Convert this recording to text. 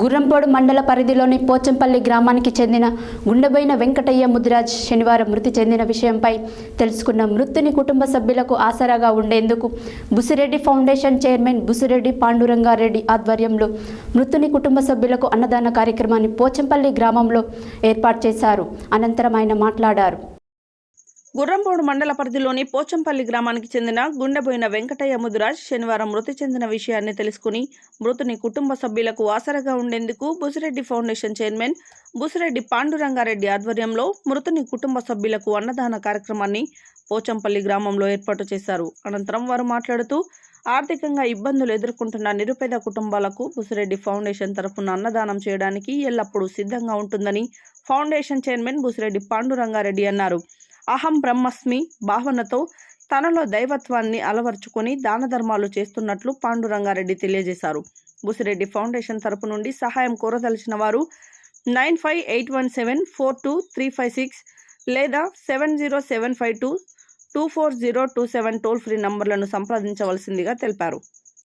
గుర్రంపోడు మండల పరిధిలోని పోచంపల్లి గ్రామానికి చెందిన గుండెబోయిన వెంకటయ్య ముదిరాజ్ శనివారం మృతి చెందిన విషయంపై తెలుసుకున్న మృతుని కుటుంబ సభ్యులకు ఆసరాగా ఉండేందుకు బుసిరెడ్డి ఫౌండేషన్ చైర్మన్ బుసిరెడ్డి పాండురంగారెడ్డి ఆధ్వర్యంలో మృతుని కుటుంబ సభ్యులకు అన్నదాన కార్యక్రమాన్ని పోచంపల్లి గ్రామంలో ఏర్పాటు చేశారు. అనంతరం ఆయన మాట్లాడారు. గుర్రంపోడు మండల పరిధిలోని పోచంపల్లి గ్రామానికి చెందిన గుండెబోయిన వెంకటయ్య ముదిరాజ్ శనివారం మృతి చెందిన విషయాన్ని తెలుసుకుని మృతుని కుటుంబ సభ్యులకు ఆసరగా ఉండేందుకు బుసిరెడ్డి ఫౌండేషన్ చైర్మన్ బుసిరెడ్డి పాండురంగారెడ్డి ఆధ్వర్యంలో మృతుని కుటుంబ సభ్యులకు అన్నదాన కార్యక్రమాన్ని పోచంపల్లి గ్రామంలో ఏర్పాటు చేశారు. అనంతరం వారు మాట్లాడుతూ ఆర్థికంగా ఇబ్బందులు ఎదుర్కొంటున్న నిరుపేద కుటుంబాలకు బుసిరెడ్డి ఫౌండేషన్ తరఫున అన్నదానం చేయడానికి ఎల్లప్పుడూ సిద్ధంగా ఉంటుందని ఫౌండేషన్ చైర్మన్ బుసిరెడ్డి పాండురంగారెడ్డి అన్నారు. అహం బ్రహ్మస్మి భావనతో తనలో దైవత్వాన్ని అలవర్చుకొని దాన ధర్మాలు చేస్తున్నట్లు పాండురంగారెడ్డి తెలియజేశారు. బుసిరెడ్డి ఫౌండేషన్ తరపు నుండి సహాయం కోరదలిచిన వారు 9581742356 లేదా 70752240227 టోల్ ఫ్రీ నంబర్లను సంప్రదించవలసిందిగా తెలిపారు.